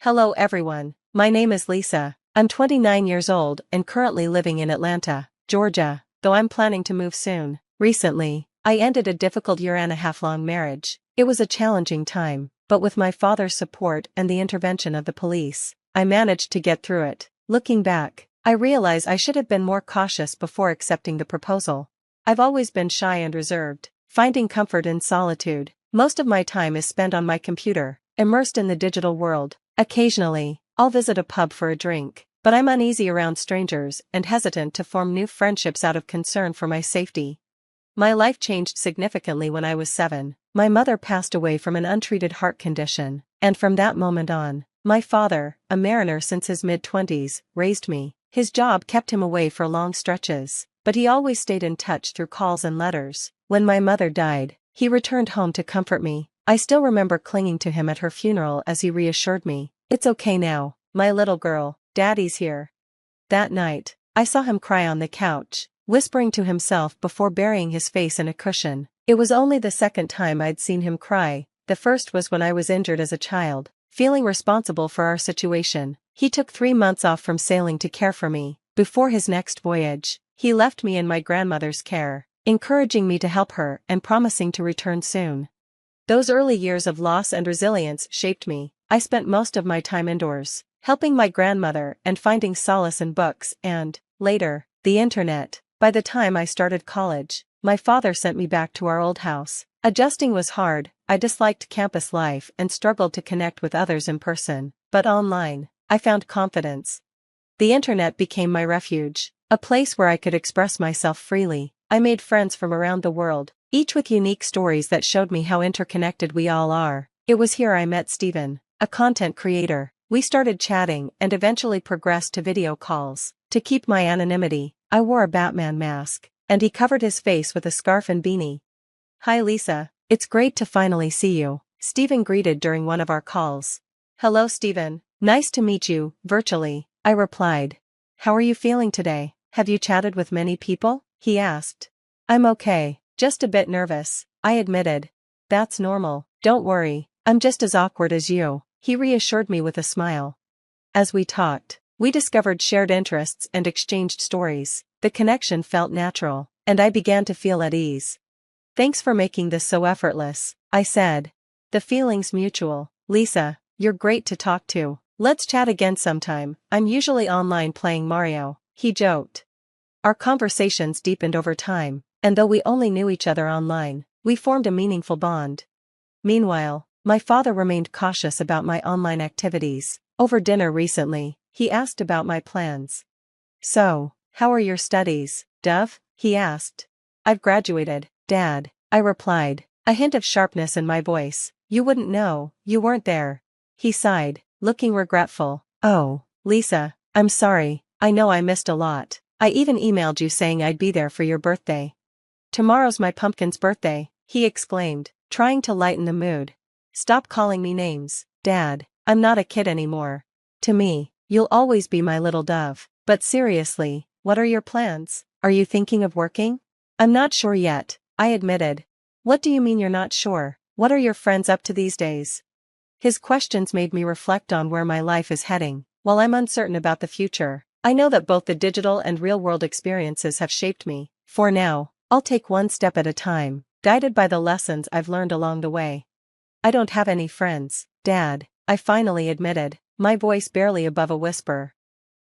Hello everyone, my name is Lisa. I'm 29 years old and currently living in Atlanta, Georgia, though I'm planning to move soon. Recently, I ended a difficult year-and-a-half-long marriage. It was a challenging time, but with my father's support and the intervention of the police, I managed to get through it. Looking back, I realize I should have been more cautious before accepting the proposal. I've always been shy and reserved, finding comfort in solitude. Most of my time is spent on my computer, immersed in the digital world. Occasionally, I'll visit a pub for a drink, but I'm uneasy around strangers and hesitant to form new friendships out of concern for my safety. My life changed significantly when I was 7. My mother passed away from an untreated heart condition, and from that moment on, my father, a mariner since his mid-20s, raised me. His job kept him away for long stretches, but he always stayed in touch through calls and letters. When my mother died, he returned home to comfort me. I still remember clinging to him at her funeral as he reassured me, "It's okay now, my little girl, Daddy's here." That night, I saw him cry on the couch, whispering to himself before burying his face in a cushion. It was only the second time I'd seen him cry. The first was when I was injured as a child, feeling responsible for our situation. He took 3 months off from sailing to care for me. Before his next voyage, he left me in my grandmother's care, encouraging me to help her and promising to return soon. Those early years of loss and resilience shaped me. I spent most of my time indoors, helping my grandmother and finding solace in books and, later, the internet. By the time I started college, my father sent me back to our old house. Adjusting was hard. I disliked campus life and struggled to connect with others in person, but online, I found confidence. The internet became my refuge, a place where I could express myself freely. I made friends from around the world, each with unique stories that showed me how interconnected we all are. It was here I met Steven, a content creator. We started chatting and eventually progressed to video calls. To keep my anonymity, I wore a Batman mask, and he covered his face with a scarf and beanie. "Hi Lisa, it's great to finally see you," Steven greeted during one of our calls. "Hello Steven, nice to meet you, virtually," I replied. "How are you feeling today? Have you chatted with many people?" he asked. "I'm okay. Just a bit nervous," I admitted. "That's normal, don't worry, I'm just as awkward as you," he reassured me with a smile. As we talked, we discovered shared interests and exchanged stories. The connection felt natural, and I began to feel at ease. "Thanks for making this so effortless," I said. "The feeling's mutual, Lisa, you're great to talk to. Let's chat again sometime, I'm usually online playing Mario," he joked. Our conversations deepened over time, and though we only knew each other online, we formed a meaningful bond. Meanwhile, my father remained cautious about my online activities. Over dinner recently, he asked about my plans. "So, how are your studies, Dove?" he asked. "I've graduated, Dad," I replied, a hint of sharpness in my voice. "You wouldn't know, you weren't there." He sighed, looking regretful. "Oh, Lisa, I'm sorry, I know I missed a lot. I even emailed you saying I'd be there for your birthday." "Tomorrow's my pumpkin's birthday," he exclaimed, trying to lighten the mood. "Stop calling me names, Dad, I'm not a kid anymore. To me, you'll always be my little dove." "But seriously, what are your plans? Are you thinking of working?" "I'm not sure yet," I admitted. "What do you mean you're not sure? What are your friends up to these days?" His questions made me reflect on where my life is heading. While I'm uncertain about the future, I know that both the digital and real-world experiences have shaped me. For now, I'll take one step at a time, guided by the lessons I've learned along the way. "I don't have any friends, Dad," I finally admitted, my voice barely above a whisper.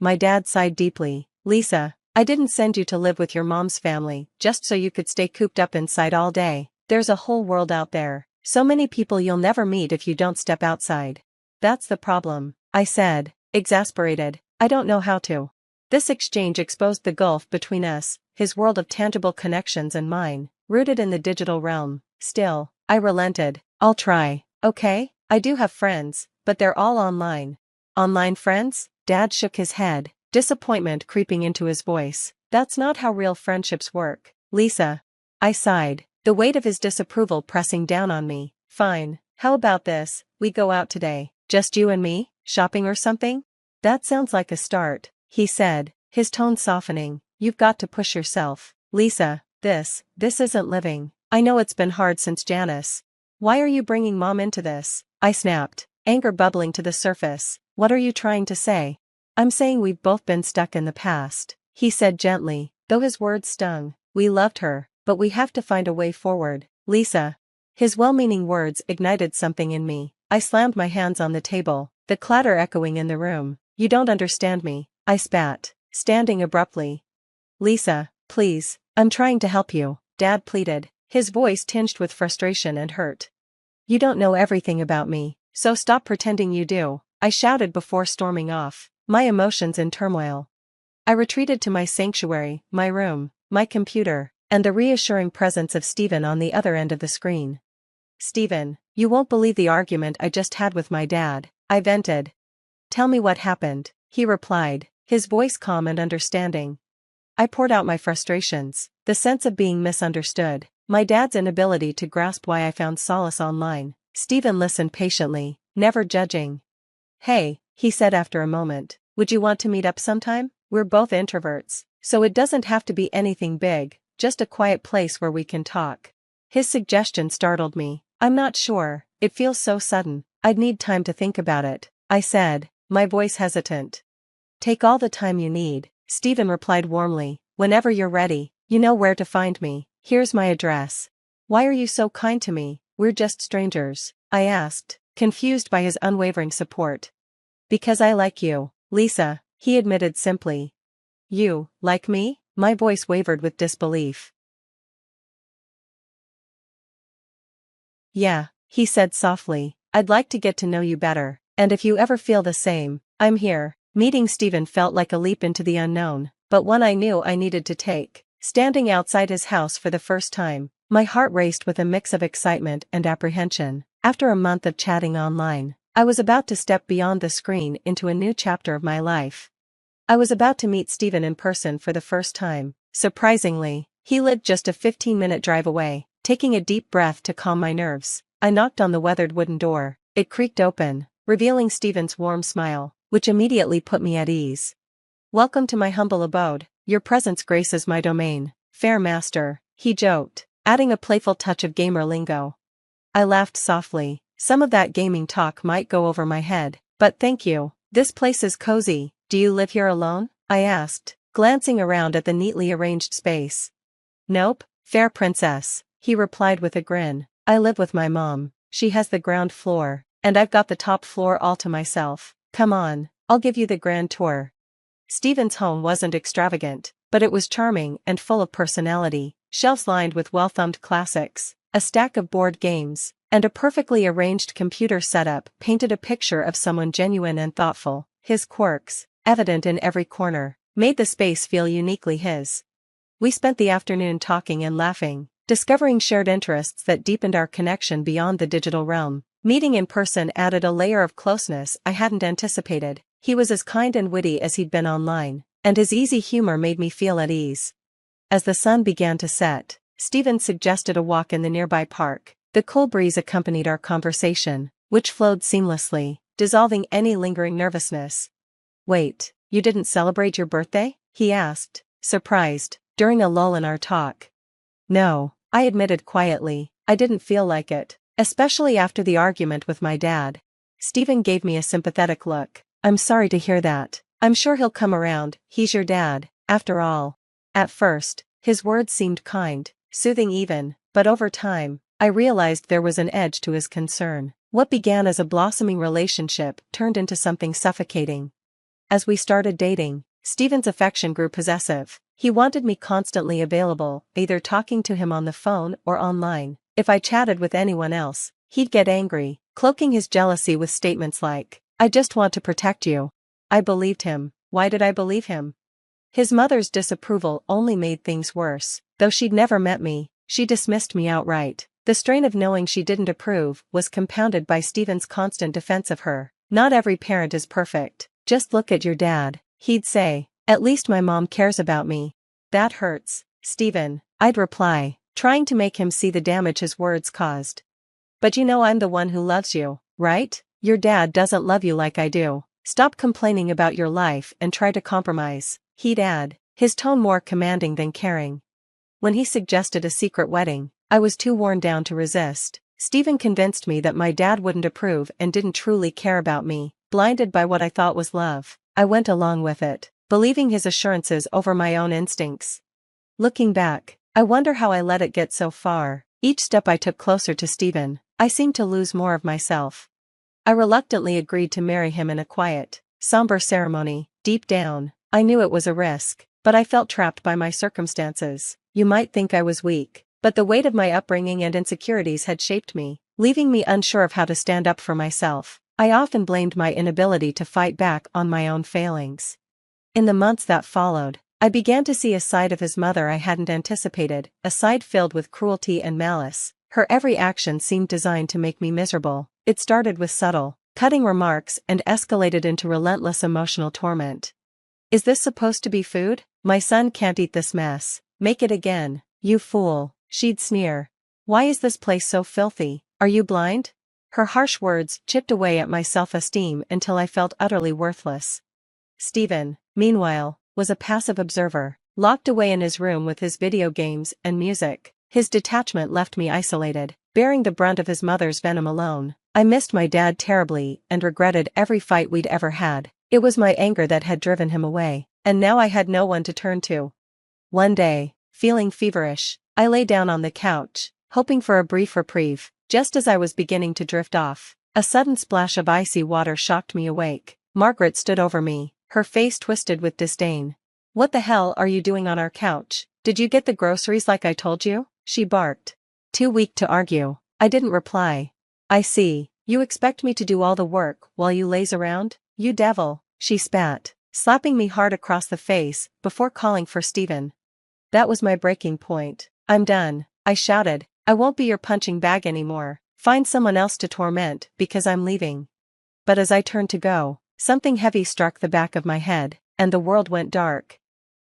My dad sighed deeply. "Lisa, I didn't send you to live with your mom's family just so you could stay cooped up inside all day. There's a whole world out there, so many people you'll never meet if you don't step outside." "That's the problem," I said, exasperated. "I don't know how to." This exchange exposed the gulf between us, his world of tangible connections and mine, rooted in the digital realm. Still, I relented. "I'll try, okay? I do have friends, but they're all online." "Online friends?" Dad shook his head, disappointment creeping into his voice. "That's not how real friendships work, Lisa." I sighed, the weight of his disapproval pressing down on me. "Fine, how about this, we go out today, just you and me, shopping or something?" "That sounds like a start," he said, his tone softening. "You've got to push yourself, Lisa, this isn't living. I know it's been hard since Janice." "Why are you bringing Mom into this?" I snapped, anger bubbling to the surface. What are you trying to say? I'm saying we've both been stuck in the past, he said gently, though his words stung. We loved her, but we have to find a way forward, Lisa. His well-meaning words ignited something in me. I slammed my hands on the table, the clatter echoing in the room. You don't understand me, I spat, standing abruptly. Lisa, please, I'm trying to help you, Dad pleaded, his voice tinged with frustration and hurt. You don't know everything about me, so stop pretending you do, I shouted before storming off, my emotions in turmoil. I retreated to my sanctuary, my room, my computer, and the reassuring presence of Stephen on the other end of the screen. Stephen, you won't believe the argument I just had with my dad, I vented. Tell me what happened, he replied, his voice calm and understanding. I poured out my frustrations, the sense of being misunderstood, my dad's inability to grasp why I found solace online. Stephen listened patiently, never judging. Hey, he said after a moment, would you want to meet up sometime? We're both introverts, so it doesn't have to be anything big, just a quiet place where we can talk. His suggestion startled me. I'm not sure, it feels so sudden, I'd need time to think about it, I said, my voice hesitant. Take all the time you need, Stephen replied warmly, whenever you're ready, you know where to find me, here's my address. Why are you so kind to me? We're just strangers, I asked, confused by his unwavering support. Because I like you, Lisa, he admitted simply. You, like me? My voice wavered with disbelief. Yeah, he said softly, I'd like to get to know you better, and if you ever feel the same, I'm here. Meeting Stephen felt like a leap into the unknown, but one I knew I needed to take. Standing outside his house for the first time, my heart raced with a mix of excitement and apprehension. After a month of chatting online, I was about to step beyond the screen into a new chapter of my life. I was about to meet Stephen in person for the first time. Surprisingly, he lived just a 15-minute drive away. Taking a deep breath to calm my nerves, I knocked on the weathered wooden door. It creaked open, revealing Stephen's warm smile, which immediately put me at ease. Welcome to my humble abode, your presence graces my domain, fair master, he joked, adding a playful touch of gamer lingo. I laughed softly. Some of that gaming talk might go over my head, but thank you. This place is cozy. Do you live here alone? I asked, glancing around at the neatly arranged space. Nope, fair princess, he replied with a grin. I live with my mom. She has the ground floor, and I've got the top floor all to myself. Come on, I'll give you the grand tour. Stephen's home wasn't extravagant, but it was charming and full of personality. Shelves lined with well-thumbed classics, a stack of board games, and a perfectly arranged computer setup painted a picture of someone genuine and thoughtful. His quirks, evident in every corner, made the space feel uniquely his. We spent the afternoon talking and laughing, discovering shared interests that deepened our connection beyond the digital realm. Meeting in person added a layer of closeness I hadn't anticipated. He was as kind and witty as he'd been online, and his easy humor made me feel at ease. As the sun began to set, Stephen suggested a walk in the nearby park. The cool breeze accompanied our conversation, which flowed seamlessly, dissolving any lingering nervousness. Wait, you didn't celebrate your birthday? He asked, surprised, during a lull in our talk. No, I admitted quietly, I didn't feel like it, especially after the argument with my dad. Stephen gave me a sympathetic look. I'm sorry to hear that. I'm sure he'll come around, he's your dad, after all. At first, his words seemed kind, soothing even, but over time, I realized there was an edge to his concern. What began as a blossoming relationship turned into something suffocating. As we started dating, Stephen's affection grew possessive. He wanted me constantly available, either talking to him on the phone or online. If I chatted with anyone else, he'd get angry, cloaking his jealousy with statements like, I just want to protect you. I believed him. Why did I believe him? His mother's disapproval only made things worse. Though she'd never met me, she dismissed me outright. The strain of knowing she didn't approve was compounded by Stephen's constant defense of her. Not every parent is perfect. Just look at your dad, he'd say. At least my mom cares about me. That hurts, Stephen, I'd reply, trying to make him see the damage his words caused. But you know I'm the one who loves you, right? Your dad doesn't love you like I do. Stop complaining about your life and try to compromise, he'd add, his tone more commanding than caring. When he suggested a secret wedding, I was too worn down to resist. Stephen convinced me that my dad wouldn't approve and didn't truly care about me. Blinded by what I thought was love, I went along with it, believing his assurances over my own instincts. Looking back, I wonder how I let it get so far. Each step I took closer to Stephen, I seemed to lose more of myself. I reluctantly agreed to marry him in a quiet, somber ceremony. Deep down, I knew it was a risk, but I felt trapped by my circumstances. You might think I was weak, but the weight of my upbringing and insecurities had shaped me, leaving me unsure of how to stand up for myself. I often blamed my inability to fight back on my own failings. In the months that followed, I began to see a side of his mother I hadn't anticipated, a side filled with cruelty and malice. Her every action seemed designed to make me miserable. It started with subtle, cutting remarks and escalated into relentless emotional torment. "Is this supposed to be food? My son can't eat this mess. Make it again, you fool," she'd sneer. "Why is this place so filthy? Are you blind?" Her harsh words chipped away at my self-esteem until I felt utterly worthless. Stephen, meanwhile, was a passive observer, locked away in his room with his video games and music. His detachment left me isolated, bearing the brunt of his mother's venom alone. I missed my dad terribly and regretted every fight we'd ever had. It was my anger that had driven him away, and now I had no one to turn to. One day, feeling feverish, I lay down on the couch, hoping for a brief reprieve. Just as I was beginning to drift off, a sudden splash of icy water shocked me awake. Margaret stood over me, her face twisted with disdain. "What the hell are you doing on our couch? Did you get the groceries like I told you?" she barked. Too weak to argue, I didn't reply. "I see, you expect me to do all the work while you laze around? You devil," she spat, slapping me hard across the face before calling for Stephen. That was my breaking point. "I'm done," I shouted. "I won't be your punching bag anymore. Find someone else to torment because I'm leaving." But as I turned to go, something heavy struck the back of my head, and the world went dark.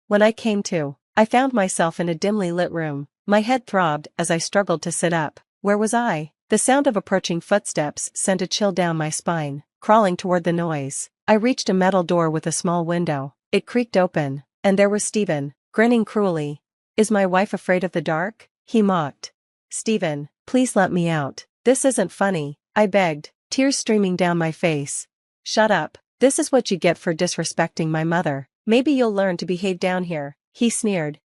When I came to, I found myself in a dimly lit room. My head throbbed as I struggled to sit up. Where was I? The sound of approaching footsteps sent a chill down my spine. Crawling toward the noise, I reached a metal door with a small window. It creaked open, and there was Stephen, grinning cruelly. "Is my wife afraid of the dark?" he mocked. "Stephen, please let me out. This isn't funny," I begged, tears streaming down my face. "Shut up. This is what you get for disrespecting my mother. Maybe you'll learn to behave down here," he sneered.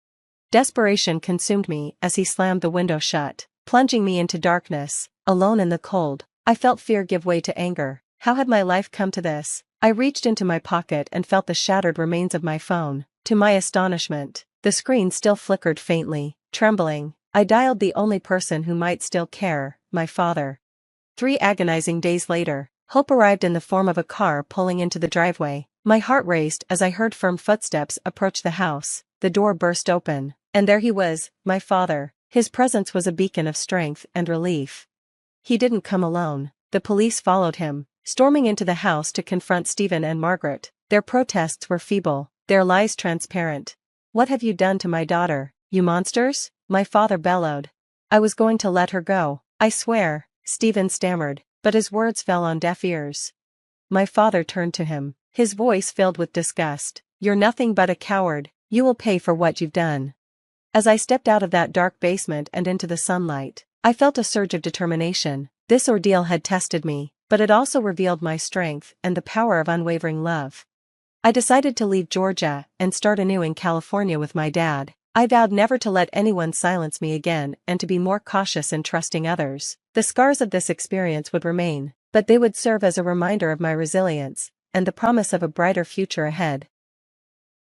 Desperation consumed me as he slammed the window shut, plunging me into darkness. Alone in the cold, I felt fear give way to anger. How had my life come to this? I reached into my pocket and felt the shattered remains of my phone. To my astonishment, the screen still flickered faintly. Trembling, I dialed the only person who might still care, my father. 3 agonizing days later, hope arrived in the form of a car pulling into the driveway. My heart raced as I heard firm footsteps approach the house. The door burst open, and there he was, my father. His presence was a beacon of strength and relief. He didn't come alone. The police followed him, storming into the house to confront Stephen and Margaret. Their protests were feeble, their lies transparent. "What have you done to my daughter, you monsters?" my father bellowed. "I was going to let her go, I swear," Stephen stammered, but his words fell on deaf ears. My father turned to him, his voice filled with disgust. "You're nothing but a coward. You will pay for what you've done." As I stepped out of that dark basement and into the sunlight, I felt a surge of determination. This ordeal had tested me, but it also revealed my strength and the power of unwavering love. I decided to leave Georgia and start anew in California with my dad. I vowed never to let anyone silence me again and to be more cautious in trusting others. The scars of this experience would remain, but they would serve as a reminder of my resilience and the promise of a brighter future ahead.